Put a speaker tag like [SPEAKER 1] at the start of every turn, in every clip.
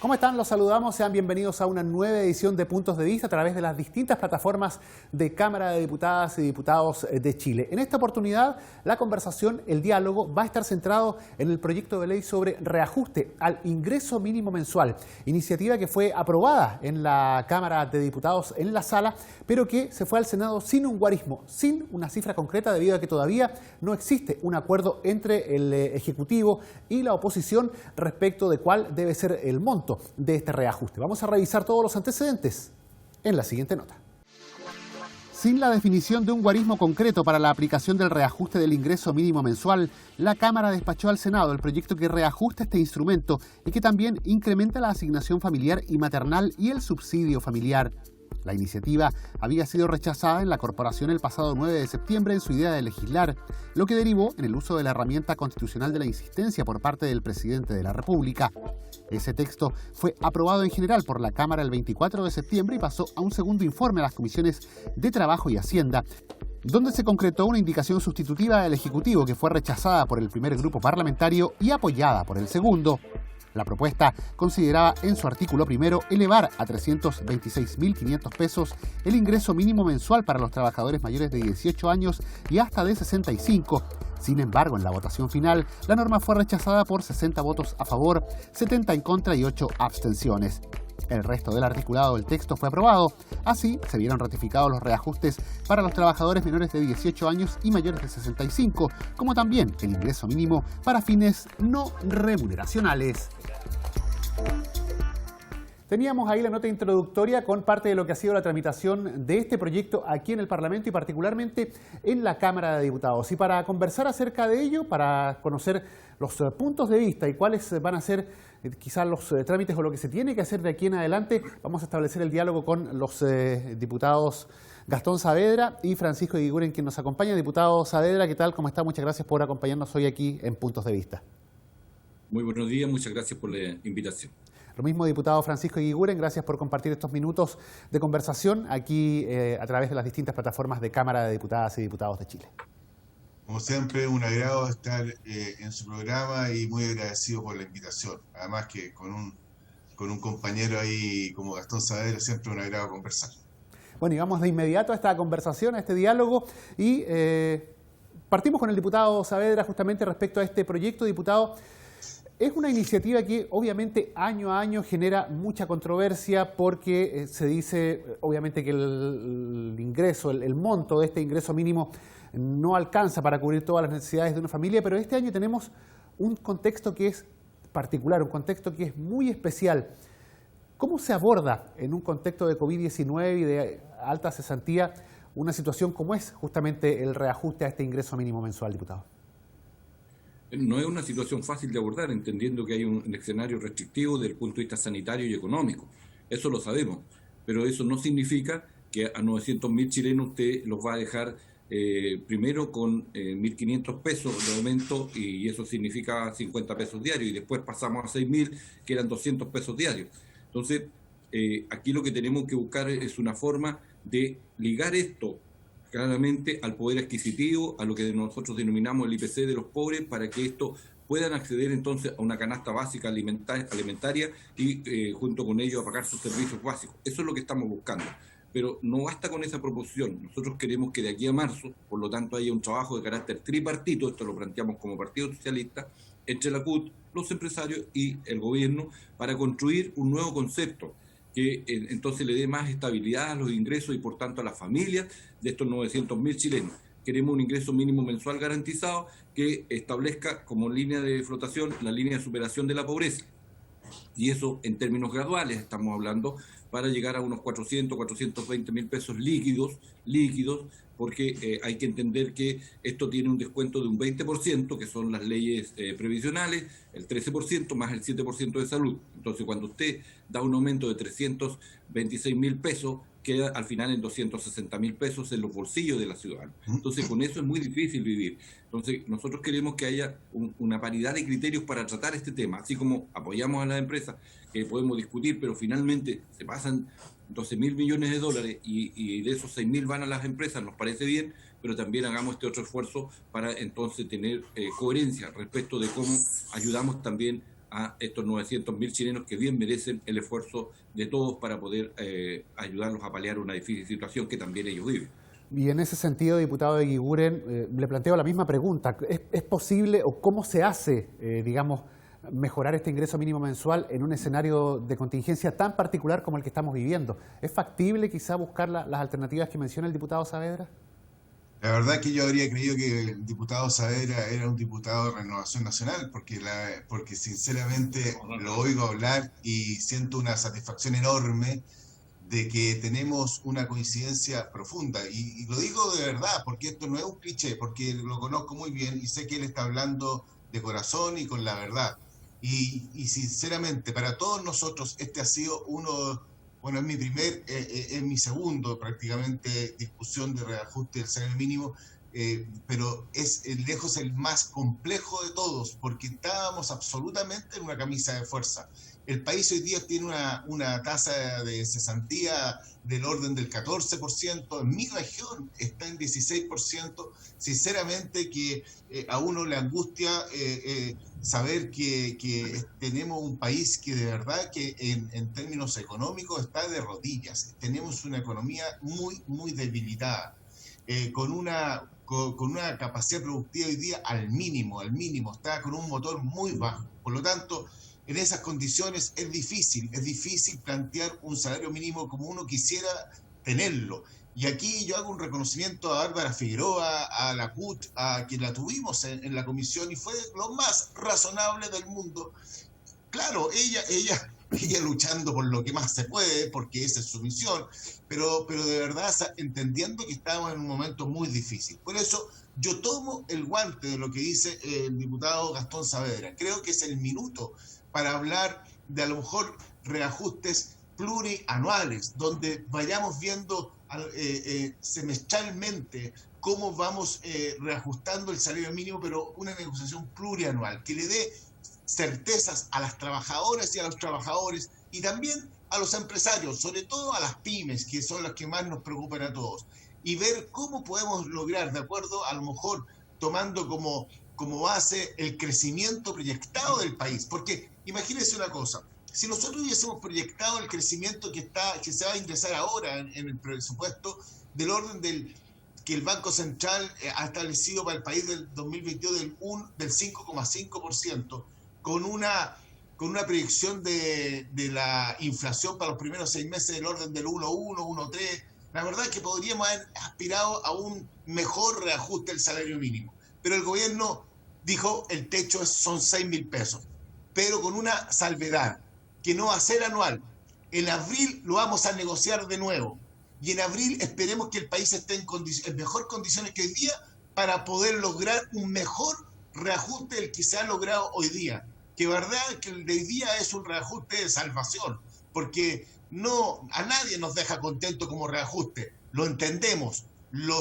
[SPEAKER 1] ¿Cómo están? Los saludamos. Sean bienvenidos a una nueva edición de Puntos de Vista a través de las distintas plataformas de Cámara de Diputadas y Diputados de Chile. En esta oportunidad, la conversación, el diálogo, va a estar centrado en el proyecto de ley sobre reajuste al ingreso mínimo mensual. Iniciativa que fue aprobada en la Cámara de Diputados en la sala, pero que se fue al Senado sin un guarismo, sin una cifra concreta, debido a que todavía no existe un acuerdo entre el Ejecutivo y la oposición respecto de cuál debe ser el monto de este reajuste. Vamos a revisar todos los antecedentes en la siguiente nota. Sin la definición de un guarismo concreto para la aplicación del reajuste del ingreso mínimo mensual, la Cámara despachó al Senado el proyecto que reajusta este instrumento y que también incrementa la asignación familiar y maternal y el subsidio familiar. La iniciativa había sido rechazada en la corporación el pasado 9 de septiembre en su idea de legislar, lo que derivó en el uso de la herramienta constitucional de la insistencia por parte del presidente de la República. Ese texto fue aprobado en general por la Cámara el 24 de septiembre y pasó a un segundo informe a las comisiones de Trabajo y Hacienda, donde se concretó una indicación sustitutiva del Ejecutivo que fue rechazada por el primer grupo parlamentario y apoyada por el segundo. La propuesta consideraba en su artículo primero elevar a 326.500 pesos el ingreso mínimo mensual para los trabajadores mayores de 18 años y hasta de 65. Sin embargo, en la votación final, la norma fue rechazada por 60 votos a favor, 70 en contra y 8 abstenciones. El resto del articulado del texto fue aprobado. Así, se vieron ratificados los reajustes para los trabajadores menores de 18 años y mayores de 65, como también el ingreso mínimo para fines no remuneracionales. Teníamos ahí la nota introductoria con parte de lo que ha sido la tramitación de este proyecto aquí en el Parlamento y particularmente en la Cámara de Diputados. Y para conversar acerca de ello, para conocer los puntos de vista y cuáles van a ser quizás los trámites o lo que se tiene que hacer de aquí en adelante, vamos a establecer el diálogo con los diputados Gastón Saavedra y Francisco Eguiguren, quien nos acompaña. Diputado Saavedra, ¿qué tal? ¿Cómo está? Muchas gracias por acompañarnos hoy aquí en Puntos de Vista.
[SPEAKER 2] Muy buenos días, muchas gracias por la invitación.
[SPEAKER 1] Lo mismo, diputado Francisco Eguiguren, gracias por compartir estos minutos de conversación aquí a través de las distintas plataformas de Cámara de Diputadas y Diputados de Chile.
[SPEAKER 3] Como siempre, un agrado estar en su programa y muy agradecido por la invitación. Además que con un compañero ahí como Gastón Saavedra siempre un agrado conversar.
[SPEAKER 1] Bueno, y vamos de inmediato a esta conversación, a este diálogo y partimos con el diputado Saavedra justamente respecto a este proyecto. Diputado, es una iniciativa que obviamente año a año genera mucha controversia porque se dice obviamente que el ingreso, el monto de este ingreso mínimo no alcanza para cubrir todas las necesidades de una familia, pero este año tenemos un contexto que es particular, un contexto que es muy especial. ¿Cómo se aborda en un contexto de COVID-19 y de alta cesantía una situación como es justamente el reajuste a este ingreso mínimo mensual, diputado?
[SPEAKER 2] No es una situación fácil de abordar, entendiendo que hay un escenario restrictivo desde el punto de vista sanitario y económico. Eso lo sabemos, pero eso no significa que a 900.000 chilenos usted los va a dejar primero con 1.500 pesos de aumento, y eso significa 50 pesos diarios, y después pasamos a 6.000, que eran 200 pesos diarios. Entonces, aquí lo que tenemos que buscar es una forma de ligar esto claramente al poder adquisitivo, a lo que nosotros denominamos el IPC de los pobres, para que estos puedan acceder entonces a una canasta básica alimentaria y junto con ello a pagar sus servicios básicos. Eso es lo que estamos buscando. Pero no basta con esa proposición. Nosotros queremos que de aquí a marzo, por lo tanto, haya un trabajo de carácter tripartito, esto lo planteamos como Partido Socialista, entre la CUT, los empresarios y el gobierno, para construir un nuevo concepto que entonces le dé más estabilidad a los ingresos y por tanto a las familias de estos 900.000 chilenos. Queremos un ingreso mínimo mensual garantizado que establezca como línea de flotación la línea de superación de la pobreza. Y eso en términos graduales estamos hablando, para llegar a unos 420.000 pesos líquidos, porque hay que entender que esto tiene un descuento de un 20%, que son las leyes previsionales, el 13% más el 7% de salud. Entonces, cuando usted da un aumento de 326.000 pesos, queda al final en 260.000 pesos en los bolsillos de la ciudadana. Entonces, con eso es muy difícil vivir. Entonces, nosotros queremos que haya una paridad de criterios para tratar este tema, así como apoyamos a las empresas, que podemos discutir, pero finalmente se pasan 12.000 millones de dólares y de esos 6.000 van a las empresas, nos parece bien, pero también hagamos este otro esfuerzo para entonces tener coherencia respecto de cómo ayudamos también a estos 900.000 chilenos que bien merecen el esfuerzo de todos para poder ayudarlos a paliar una difícil situación que también ellos viven.
[SPEAKER 1] Y en ese sentido, diputado de Eguiguren, le planteo la misma pregunta. ¿Es posible o cómo se hace, digamos, mejorar este ingreso mínimo mensual en un escenario de contingencia tan particular como el que estamos viviendo? ¿Es factible quizá buscar las alternativas que menciona el diputado Saavedra?
[SPEAKER 3] La verdad que yo habría creído que el diputado Saavedra era un diputado de Renovación Nacional, porque sinceramente lo oigo hablar y siento una satisfacción enorme de que tenemos una coincidencia profunda. Y lo digo de verdad, porque esto no es un cliché, porque lo conozco muy bien y sé que él está hablando de corazón y con la verdad. Y sinceramente, para todos nosotros, este ha sido bueno, es mi segundo prácticamente discusión de reajuste del salario mínimo, pero es lejos el más complejo de todos, porque estábamos absolutamente en una camisa de fuerza. El país hoy día tiene una tasa de cesantía del orden del 14%, en mi región está en 16%. Sinceramente que a uno le angustia saber que tenemos un país que de verdad que en términos económicos está de rodillas. Tenemos una economía muy, muy debilitada, con una capacidad productiva hoy día al mínimo, está con un motor muy bajo. Por lo tanto, en esas condiciones es difícil plantear un salario mínimo como uno quisiera tenerlo. Y aquí yo hago un reconocimiento a Bárbara Figueroa, a la CUT, a quien la tuvimos en la comisión y fue lo más razonable del mundo. Claro, ella luchando por lo que más se puede, porque esa es su misión, pero de verdad entendiendo que estamos en un momento muy difícil. Por eso yo tomo el guante de lo que dice el diputado Gastón Saavedra. Creo que es el minuto para hablar de a lo mejor reajustes plurianuales, donde vayamos viendo semestralmente cómo vamos reajustando el salario mínimo, pero una negociación plurianual que le dé certezas a las trabajadoras y a los trabajadores y también a los empresarios, sobre todo a las pymes, que son las que más nos preocupan a todos, y ver cómo podemos lograr, de acuerdo, a lo mejor tomando como base el crecimiento proyectado del país, porque imagínense una cosa, si nosotros hubiésemos proyectado el crecimiento que se va a ingresar ahora en el presupuesto del orden que el Banco Central ha establecido para el país del 2022 del 5,5%, con una proyección de la inflación para los primeros 6 meses del orden del 1,1, 1,3, la verdad es que podríamos haber aspirado a un mejor reajuste del salario mínimo. Pero el gobierno dijo el techo son 6.000 pesos, pero con una salvedad, que no va a ser anual. En abril lo vamos a negociar de nuevo. Y en abril esperemos que el país esté en mejor condiciones que hoy día para poder lograr un mejor reajuste del que se ha logrado hoy día. Que verdad que el de hoy día es un reajuste de salvación, porque a nadie nos deja contento como reajuste. Lo entendemos,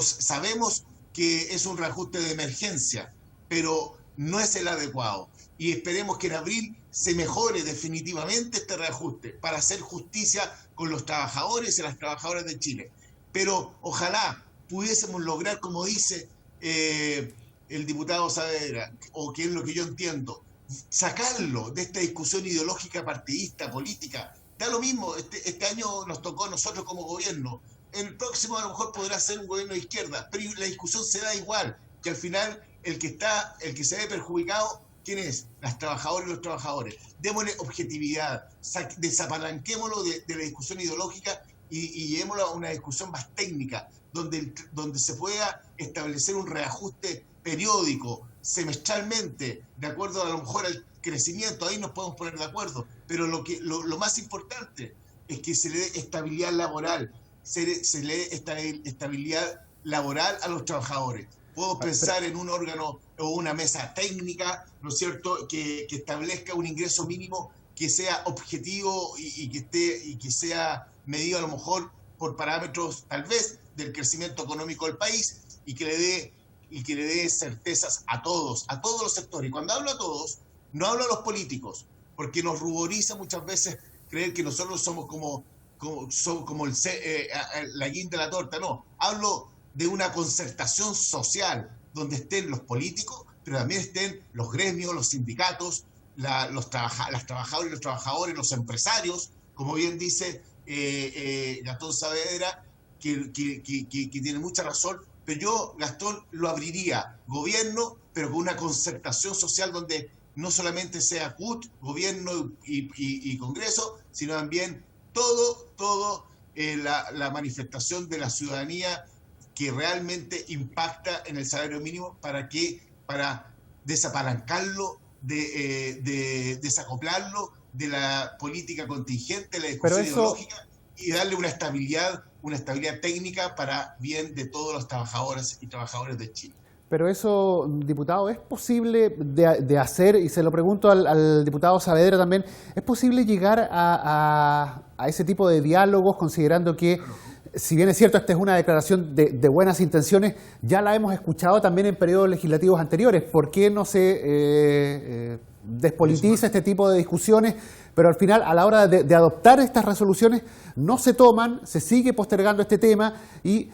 [SPEAKER 3] sabemos que es un reajuste de emergencia, pero no es el adecuado. Y esperemos que en abril se mejore definitivamente este reajuste para hacer justicia con los trabajadores y las trabajadoras de Chile. Pero ojalá pudiésemos lograr, como dice el diputado Saavedra, o que es lo que yo entiendo, sacarlo de esta discusión ideológica, partidista, política. Da lo mismo, este año nos tocó a nosotros como gobierno. El próximo a lo mejor podrá ser un gobierno de izquierda, pero la discusión se da igual, que al final el que se ve perjudicado, ¿quién es? Las trabajadoras y los trabajadores. Démosle objetividad, desapalanquémoslo de la discusión ideológica y llevémoslo a una discusión más técnica, donde se pueda establecer un reajuste periódico, semestralmente, de acuerdo a lo mejor al crecimiento. Ahí nos podemos poner de acuerdo, pero lo más importante es que se le dé estabilidad laboral, se le dé estabilidad laboral a los trabajadores. Puedo pensar en un órgano o una mesa técnica, ¿no es cierto?, que establezca un ingreso mínimo que sea objetivo y que sea medido a lo mejor por parámetros tal vez del crecimiento económico del país y que le dé certezas a todos los sectores. Y cuando hablo a todos, no hablo a los políticos, porque nos ruboriza muchas veces creer que nosotros somos como la guinda de la torta. No, hablo de una concertación social donde estén los políticos, pero también estén los gremios, los sindicatos, las trabajadoras y los trabajadores, los empresarios, como bien dice Gastón Saavedra, que tiene mucha razón, pero yo, Gastón, lo abriría gobierno, pero con una concertación social donde no solamente sea CUT, gobierno y Congreso, sino también todo la manifestación de la ciudadanía que realmente impacta en el salario mínimo para desapalancarlo, desacoplarlo de la política contingente, la discusión ideológica, y darle una estabilidad técnica para bien de todos los trabajadores y trabajadoras de Chile.
[SPEAKER 1] Pero eso, diputado, ¿es posible de hacer? Y se lo pregunto al diputado Saavedra también, ¿es posible llegar a ese tipo de diálogos considerando que, si bien es cierto, esta es una declaración de buenas intenciones, ya la hemos escuchado también en periodos legislativos anteriores? ¿Por qué no se despolitiza este tipo de discusiones, pero al final, a la hora de adoptar estas resoluciones, no se toman, se sigue postergando este tema y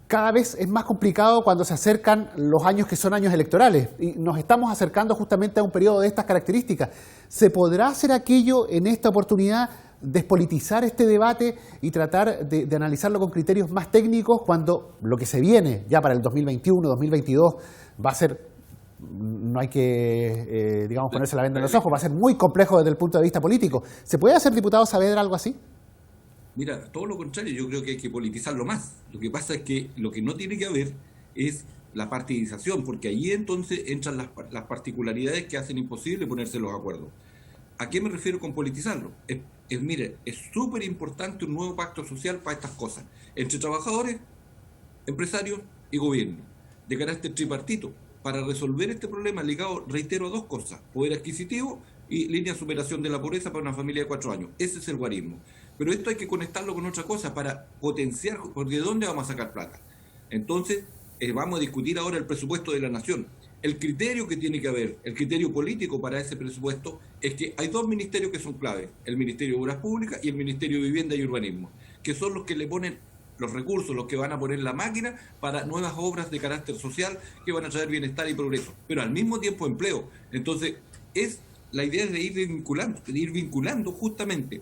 [SPEAKER 1] cada vez es más complicado cuando se acercan los años que son años electorales? Y nos estamos acercando justamente a un periodo de estas características. ¿Se podrá hacer aquello en esta oportunidad, despolitizar este debate y tratar de analizarlo con criterios más técnicos, cuando lo que se viene ya para el 2021, 2022 va a ser, no hay que, ponerse la venda en los ojos, va a ser muy complejo desde el punto de vista político? ¿Se puede hacer, diputado Saavedra, algo así?
[SPEAKER 2] Mira, todo lo contrario, yo creo que hay que politizarlo más. Lo que pasa es que lo que no tiene que haber es la partidización, porque ahí entonces entran las particularidades que hacen imposible ponerse los acuerdos. ¿A qué me refiero con politizarlo? Mire, es súper importante un nuevo pacto social para estas cosas, entre trabajadores, empresarios y gobierno, de carácter tripartito, para resolver este problema ligado, reitero, a dos cosas: poder adquisitivo y línea de superación de la pobreza para una familia de 4 años. Ese es el guarismo. Pero esto hay que conectarlo con otra cosa para potenciar, porque ¿de dónde vamos a sacar plata? Entonces, vamos a discutir ahora el presupuesto de la nación. El criterio que tiene que haber, el criterio político para ese presupuesto, es que hay dos ministerios que son claves: el Ministerio de Obras Públicas y el Ministerio de Vivienda y Urbanismo, que son los que le ponen los recursos, los que van a poner la máquina para nuevas obras de carácter social que van a traer bienestar y progreso, pero al mismo tiempo empleo. Entonces, la idea es de ir vinculando justamente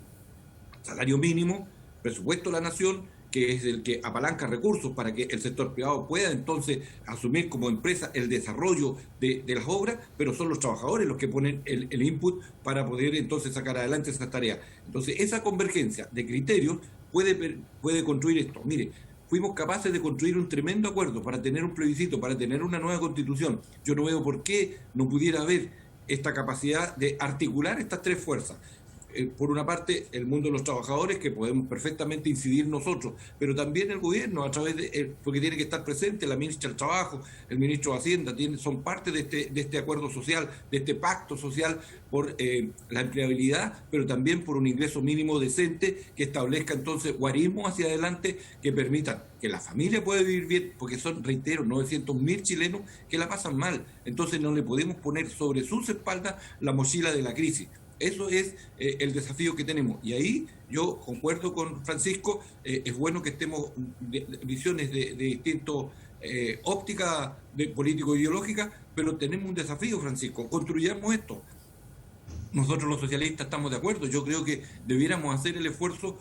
[SPEAKER 2] salario mínimo, presupuesto de la nación, que es el que apalanca recursos para que el sector privado pueda entonces asumir como empresa el desarrollo de las obras, pero son los trabajadores los que ponen el input para poder entonces sacar adelante esas tareas. Entonces, esa convergencia de criterios puede construir esto. Mire, fuimos capaces de construir un tremendo acuerdo para tener un plebiscito, para tener una nueva constitución. Yo no veo por qué no pudiera haber esta capacidad de articular estas tres fuerzas. Por una parte, el mundo de los trabajadores, que podemos perfectamente incidir nosotros, pero también el gobierno, a través porque tiene que estar presente la ministra del Trabajo, el ministro de Hacienda, son parte de este acuerdo social, de este pacto social por la empleabilidad, pero también por un ingreso mínimo decente que establezca entonces guarismos hacia adelante que permitan que la familia pueda vivir bien, porque son, reitero, 900.000 chilenos que la pasan mal. Entonces no le podemos poner sobre sus espaldas la mochila de la crisis. Eso es el desafío que tenemos. Y ahí yo concuerdo con Francisco, es bueno que estemos visiones de distinto óptica de político-ideológica, pero tenemos un desafío, Francisco. Construyamos esto. Nosotros los socialistas estamos de acuerdo. Yo creo que debiéramos hacer el esfuerzo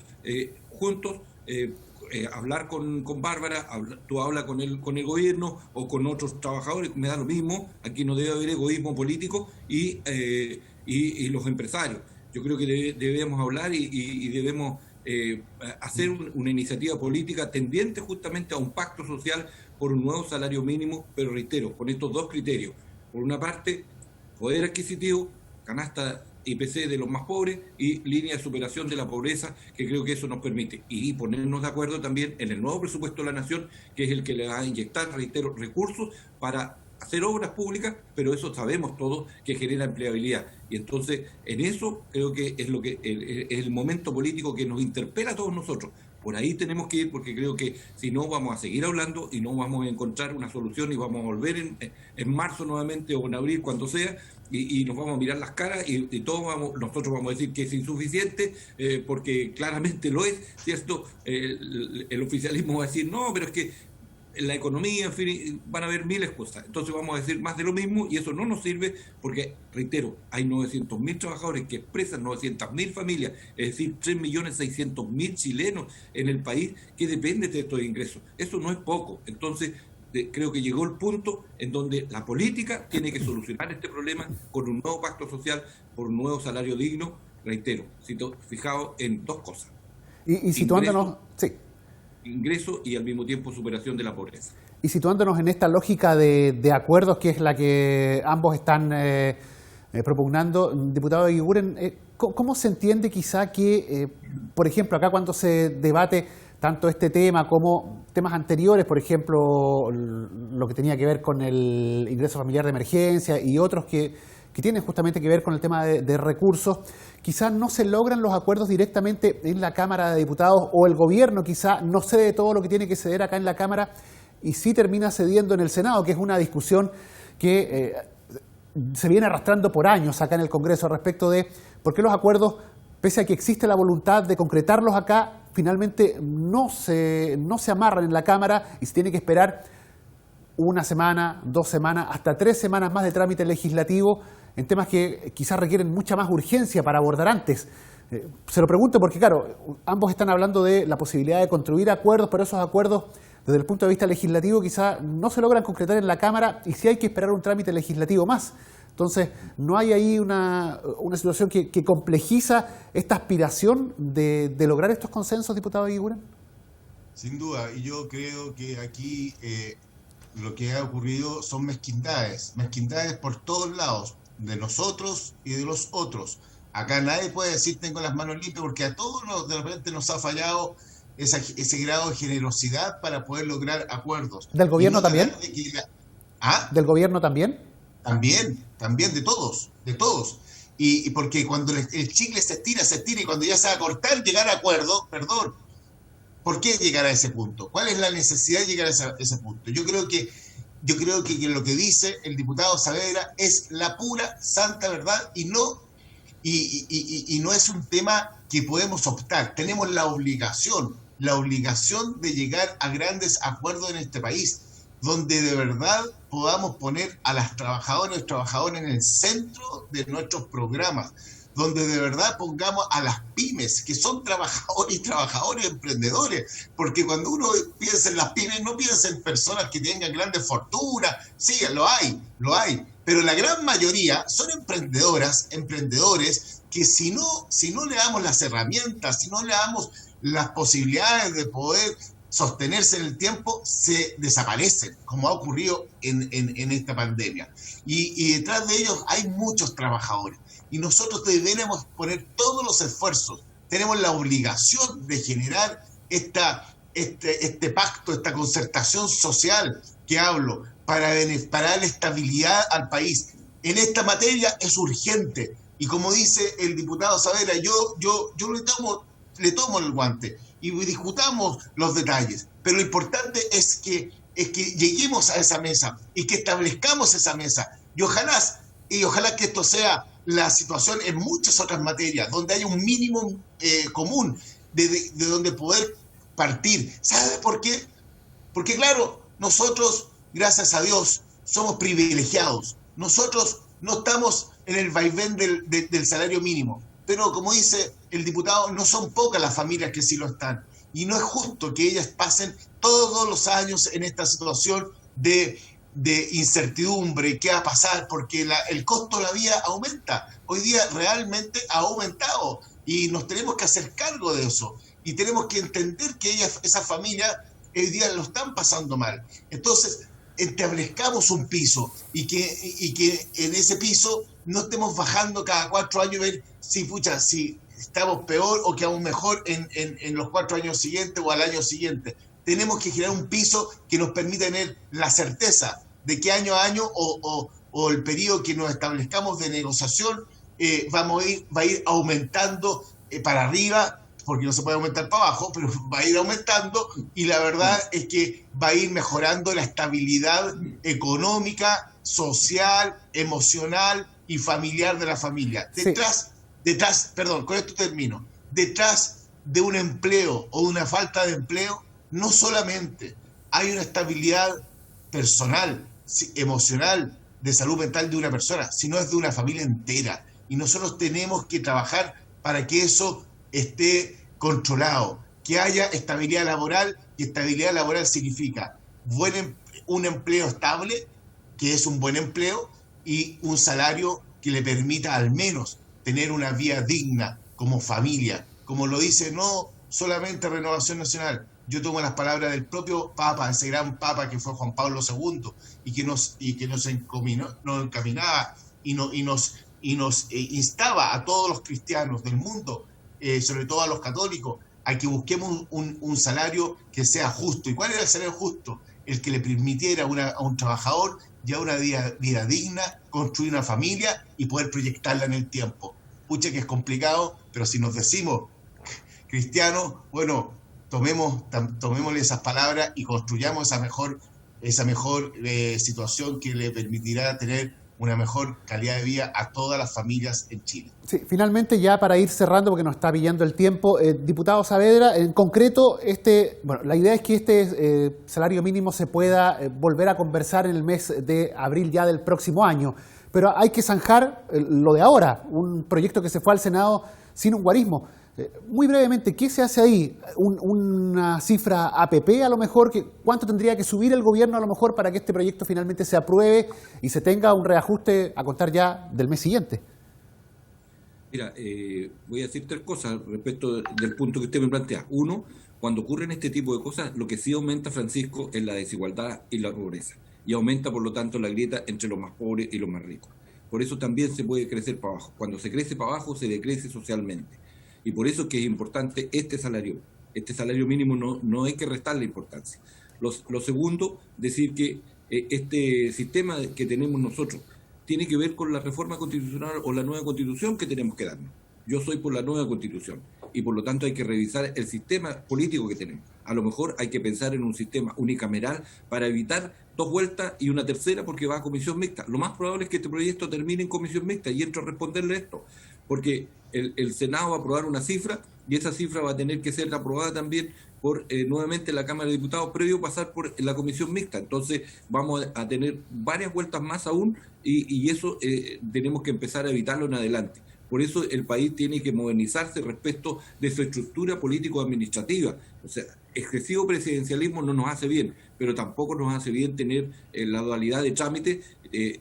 [SPEAKER 2] juntos, hablar con Bárbara, tú hablas con el gobierno o con otros trabajadores, me da lo mismo. Aquí no debe haber egoísmo político y los empresarios. Yo creo que debemos hablar y debemos hacer una iniciativa política tendiente justamente a un pacto social por un nuevo salario mínimo, pero reitero, con estos dos criterios. Por una parte, poder adquisitivo, canasta IPC de los más pobres y línea de superación de la pobreza, que creo que eso nos permite. Y ponernos de acuerdo también en el nuevo presupuesto de la nación, que es el que le va a inyectar, reitero, recursos para hacer obras públicas, pero eso sabemos todos que genera empleabilidad. Y entonces, en eso creo que es el momento político que nos interpela a todos nosotros. Por ahí tenemos que ir, porque creo que si no vamos a seguir hablando y no vamos a encontrar una solución y vamos a volver en marzo nuevamente o en abril, cuando sea, y nos vamos a mirar las caras y nosotros vamos a decir que es insuficiente, porque claramente lo es, ¿cierto? El oficialismo va a decir, no, pero es que la economía, en fin, van a haber miles de cosas. Entonces vamos a decir más de lo mismo y eso no nos sirve porque, reitero, hay 900.000 trabajadores que expresan 900.000 familias, es decir, 3.600.000 chilenos en el país que dependen de estos ingresos. Eso no es poco. Entonces, creo que llegó el punto en donde la política tiene que solucionar este problema con un nuevo pacto social, por un nuevo salario digno, reitero, fijado en dos cosas.
[SPEAKER 1] Y situándonos... Sí.
[SPEAKER 2] Ingreso y al mismo tiempo superación de la pobreza.
[SPEAKER 1] Y situándonos en esta lógica de acuerdos, que es la que ambos están propugnando, diputado Eguiguren, ¿cómo se entiende quizá que, por ejemplo, acá cuando se debate tanto este tema como temas anteriores, por ejemplo, lo que tenía que ver con el ingreso familiar de emergencia y otros que tienen justamente que ver con el tema de recursos, quizás no se logran los acuerdos directamente en la Cámara de Diputados, o el gobierno quizás no cede todo lo que tiene que ceder acá en la Cámara y sí termina cediendo en el Senado, que es una discusión que se viene arrastrando por años acá en el Congreso respecto de por qué los acuerdos, pese a que existe la voluntad de concretarlos acá, finalmente no se amarran en la Cámara y se tiene que esperar una semana, 2 semanas, hasta 3 semanas más de trámite legislativo en temas que quizás requieren mucha más urgencia para abordar antes. Se lo pregunto porque, claro, ambos están hablando de la posibilidad de construir acuerdos, pero esos acuerdos, desde el punto de vista legislativo, quizás no se logran concretar en la Cámara y sí hay que esperar un trámite legislativo más. Entonces, ¿no hay ahí una situación que complejiza esta aspiración de lograr estos consensos, diputado Eguiguren?
[SPEAKER 3] Sin duda, y yo creo que aquí lo que ha ocurrido son mezquindades por todos lados, de nosotros y de los otros. Acá nadie puede decir tengo las manos limpias, porque a todos de repente nos ha fallado ese grado de generosidad para poder lograr acuerdos.
[SPEAKER 1] ¿Del gobierno también?
[SPEAKER 3] ¿Ah?
[SPEAKER 1] ¿Del gobierno también?
[SPEAKER 3] También, de todos. Y porque cuando el chicle se estira, y cuando ya se va a cortar, llegar a acuerdo, perdón, ¿por qué llegar a ese punto? ¿Cuál es la necesidad de llegar a ese punto? Yo creo que lo que dice el diputado Saavedra es la pura santa verdad y no es un tema que podemos optar. Tenemos la obligación de llegar a grandes acuerdos en este país, donde de verdad podamos poner a las trabajadoras y trabajadores en el centro de nuestros programas, donde de verdad pongamos a las pymes, que son trabajadores y trabajadores emprendedores, porque cuando uno piensa en las pymes, no piensa en personas que tengan grandes fortunas, sí, lo hay, pero la gran mayoría son emprendedores, que si no le damos las herramientas, si no le damos las posibilidades de poder sostenerse en el tiempo, se desaparecen, como ha ocurrido en esta pandemia. Y detrás de ellos hay muchos trabajadores. Y nosotros deberemos poner todos los esfuerzos. Tenemos la obligación de generar este pacto, esta concertación social que hablo, para darle estabilidad al país. En esta materia es urgente. Y como dice el diputado Saavedra, yo le tomo el guante y discutamos los detalles. Pero lo importante es que lleguemos a esa mesa y que establezcamos esa mesa. Y ojalá que esto sea la situación en muchas otras materias, donde haya un mínimo común de donde poder partir. ¿Sabe por qué? Porque claro, nosotros, gracias a Dios, somos privilegiados. Nosotros no estamos en el vaivén del salario mínimo. Pero como dice el diputado, no son pocas las familias que sí lo están. Y no es justo que ellas pasen todos los años en esta situación de incertidumbre. ¿Qué va a pasar? Porque el costo de la vida aumenta. Hoy día realmente ha aumentado y nos tenemos que hacer cargo de eso. Y tenemos que entender que esas familias hoy día lo están pasando mal. Entonces, establezcamos un piso y que en ese piso no estemos bajando cada 4 años y ver si estamos peor o quedamos mejor en los 4 años siguientes o al año siguiente. Tenemos que generar un piso que nos permita tener la certeza de que año a año o el periodo que nos establezcamos de negociación va a ir aumentando para arriba, porque no se puede aumentar para abajo, pero va a ir aumentando, y la verdad es que va a ir mejorando la estabilidad económica, social, emocional y familiar de la familia. Detrás, perdón, con esto termino, detrás de un empleo o de una falta de empleo, no solamente hay una estabilidad personal, emocional, de salud mental de una persona, sino es de una familia entera. Y nosotros tenemos que trabajar para que eso esté controlado, que haya estabilidad laboral, y estabilidad laboral significa un empleo estable, que es un buen empleo, y un salario que le permita al menos tener una vida digna como familia. Como lo dice no solamente Renovación Nacional, yo tomo las palabras del propio Papa, ese gran Papa que fue Juan Pablo II, y que nos encaminaba y nos instaba a todos los cristianos del mundo, sobre todo a los católicos, a que busquemos un salario que sea justo. ¿Y cuál era el salario justo? El que le permitiera a un trabajador ya una vida digna, construir una familia y poder proyectarla en el tiempo. Pucha que es complicado, pero si nos decimos cristianos, bueno, tomémosle esas palabras y construyamos esa mejor situación que le permitirá tener una mejor calidad de vida a todas las familias en Chile.
[SPEAKER 1] Sí, finalmente, ya para ir cerrando, porque nos está pillando el tiempo, diputado Saavedra, en concreto, la idea es que este salario mínimo se pueda volver a conversar en el mes de abril ya del próximo año, pero hay que zanjar lo de ahora, un proyecto que se fue al Senado sin un guarismo. Muy brevemente, ¿qué se hace ahí? ¿Una cifra APP a lo mejor? ¿Cuánto tendría que subir el gobierno a lo mejor para que este proyecto finalmente se apruebe y se tenga un reajuste a contar ya del mes siguiente?
[SPEAKER 2] Mira, voy a decir 3 cosas respecto del punto que usted me plantea. Uno, cuando ocurren este tipo de cosas, lo que sí aumenta, Francisco, es la desigualdad y la pobreza. Y aumenta, por lo tanto, la grieta entre los más pobres y los más ricos. Por eso también se puede crecer para abajo. Cuando se crece para abajo, se decrece socialmente. Y por eso es que es importante este salario mínimo, no hay que restarle importancia. Lo segundo, decir que este sistema que tenemos nosotros tiene que ver con la reforma constitucional o la nueva constitución que tenemos que darnos. Yo soy por la nueva constitución y por lo tanto hay que revisar el sistema político que tenemos. A lo mejor hay que pensar en un sistema unicameral para evitar 2 vueltas y una tercera porque va a comisión mixta. Lo más probable es que este proyecto termine en comisión mixta y entro a responderle esto, porque el Senado va a aprobar una cifra y esa cifra va a tener que ser aprobada también por nuevamente la Cámara de Diputados previo pasar por la comisión mixta. Entonces vamos a tener varias vueltas más aún y eso tenemos que empezar a evitarlo en adelante. Por eso el país tiene que modernizarse respecto de su estructura político-administrativa. O sea, excesivo presidencialismo no nos hace bien, pero tampoco nos hace bien tener la dualidad de trámites.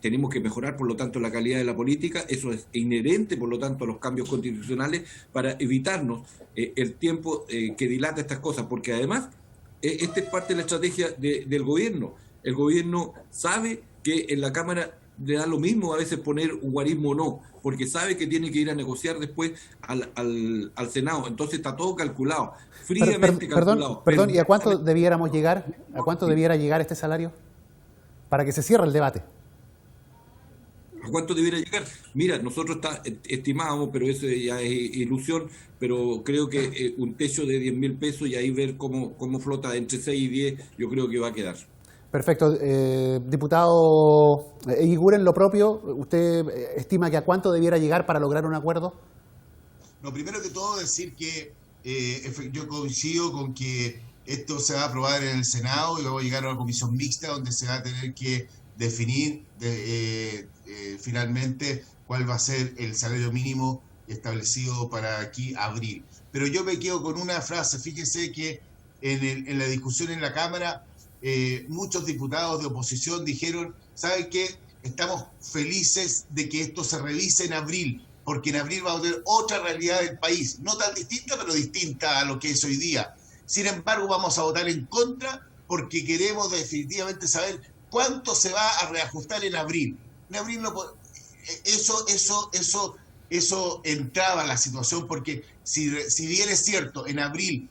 [SPEAKER 2] Tenemos que mejorar, por lo tanto, la calidad de la política. Eso es inherente, por lo tanto, a los cambios constitucionales para evitarnos el tiempo que dilata estas cosas. Porque además, esta es parte de la estrategia del gobierno. El gobierno sabe que en la Cámara le da lo mismo a veces poner un guarismo o no, porque sabe que tiene que ir a negociar después al Senado. Entonces está todo calculado, fríamente calculado.
[SPEAKER 1] Perdón, ¿y a cuánto debiéramos llegar? ¿A cuánto debiera llegar este salario? Para que se cierre el debate.
[SPEAKER 2] ¿A cuánto debiera llegar? Mira, nosotros estimábamos, pero eso ya es ilusión, pero creo que un techo de 10.000 pesos y ahí ver cómo flota entre 6 y 10, yo creo que va a quedar.
[SPEAKER 1] Perfecto. Diputado Eguiguren, lo propio, ¿usted estima que a cuánto debiera llegar para lograr un acuerdo?
[SPEAKER 3] No, primero que todo decir que yo coincido con que esto se va a aprobar en el Senado y luego llegar a una comisión mixta donde se va a tener que definir finalmente cuál va a ser el salario mínimo establecido para aquí abril. Pero yo me quedo con una frase. Fíjese que en la discusión en la Cámara muchos diputados de oposición dijeron, ¿saben qué? Estamos felices de que esto se revise en abril, porque en abril va a tener otra realidad del país, no tan distinta, pero distinta a lo que es hoy día. Sin embargo, vamos a votar en contra porque queremos definitivamente saber cuánto se va a reajustar en abril. En abril no eso entraba en la situación, porque si bien es cierto, en abril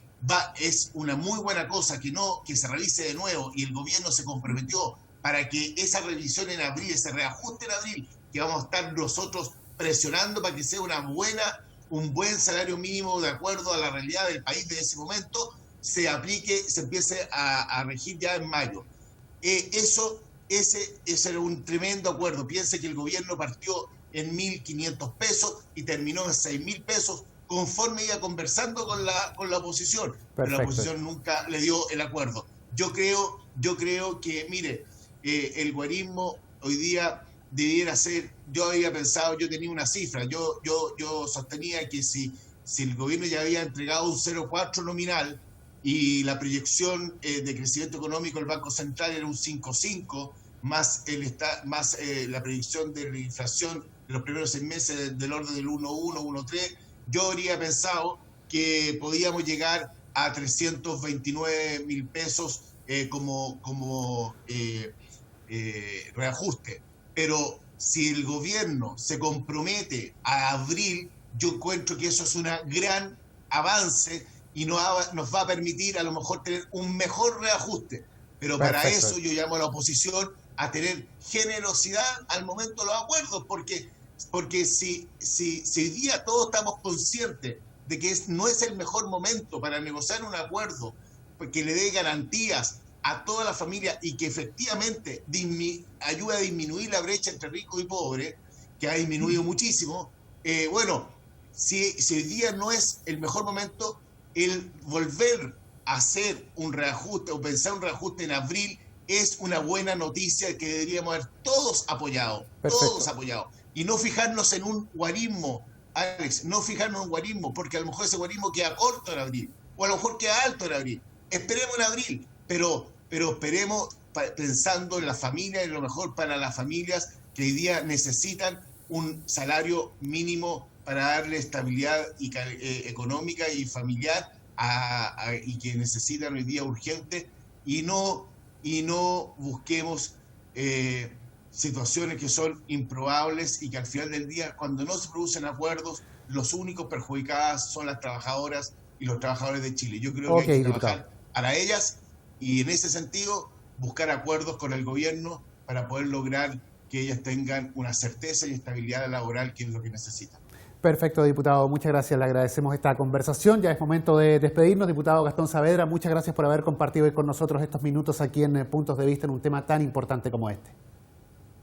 [SPEAKER 3] es una muy buena cosa que se revise de nuevo, y el gobierno se comprometió para que esa revisión en abril, ese reajuste en abril, que vamos a estar nosotros presionando para que sea un buen salario mínimo de acuerdo a la realidad del país de ese momento, se aplique, se empiece a regir ya en mayo. Ese era un tremendo acuerdo. Piense que el gobierno partió en 1.500 pesos y terminó en 6.000 pesos conforme iba conversando con la oposición. Perfecto. Pero la oposición nunca le dio el acuerdo. Yo creo Yo creo que, mire, el guarismo hoy día debiera ser, yo había pensado, yo tenía una cifra, yo sostenía que si el gobierno ya había entregado un 0,4 nominal y la proyección de crecimiento económico del Banco Central era un 5,5, más la proyección de la inflación de los primeros 6 meses del orden del 1,1, 1,3, yo habría pensado que podíamos llegar a 329.000 pesos como reajuste. Pero si el gobierno se compromete a abril, yo encuentro que eso es un gran avance y nos va a permitir a lo mejor tener un mejor reajuste. Pero para eso yo llamo a la oposición a tener generosidad al momento de los acuerdos, porque si hoy día todos estamos conscientes de que no es el mejor momento para negociar un acuerdo que le dé garantías a toda la familia y que efectivamente ayude a disminuir la brecha entre ricos y pobres, que ha disminuido muchísimo, si hoy día no es el mejor momento, el volver a hacer un reajuste o pensar un reajuste en abril es una buena noticia que deberíamos haber todos apoyado. Y no fijarnos en un guarismo, Alex, no fijarnos en un guarismo, porque a lo mejor ese guarismo queda corto en abril, o a lo mejor queda alto en abril. Esperemos en abril, pero esperemos pensando en la familia y lo mejor para las familias que hoy día necesitan un salario mínimo para darle estabilidad económica y familiar y que necesitan hoy día urgente, y no busquemos situaciones que son improbables y que al final del día, cuando no se producen acuerdos, los únicos perjudicados son las trabajadoras y los trabajadores de Chile. Yo creo que hay que trabajar para ellas y en ese sentido buscar acuerdos con el gobierno para poder lograr que ellas tengan una certeza y estabilidad laboral, que es lo que necesitan.
[SPEAKER 1] Perfecto, diputado. Muchas gracias. Le agradecemos esta conversación. Ya es momento de despedirnos. Diputado Gastón Saavedra, muchas gracias por haber compartido hoy con nosotros estos minutos aquí en Puntos de Vista en un tema tan importante como este.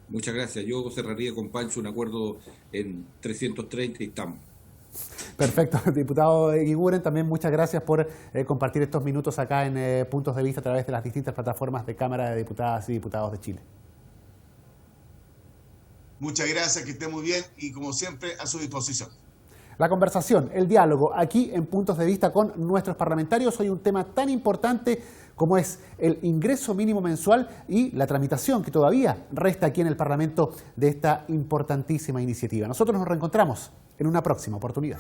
[SPEAKER 2] Muchas gracias. Yo cerraría con Pancho un acuerdo en 330 y estamos.
[SPEAKER 1] Perfecto. Diputado Eguiguren, también muchas gracias por compartir estos minutos acá en Puntos de Vista a través de las distintas plataformas de Cámara de Diputadas y Diputados de Chile.
[SPEAKER 3] Muchas gracias, que esté muy bien y como siempre a su disposición.
[SPEAKER 1] La conversación, el diálogo aquí en Puntos de Vista con nuestros parlamentarios. Hoy un tema tan importante como es el ingreso mínimo mensual y la tramitación que todavía resta aquí en el Parlamento de esta importantísima iniciativa. Nosotros nos reencontramos en una próxima oportunidad.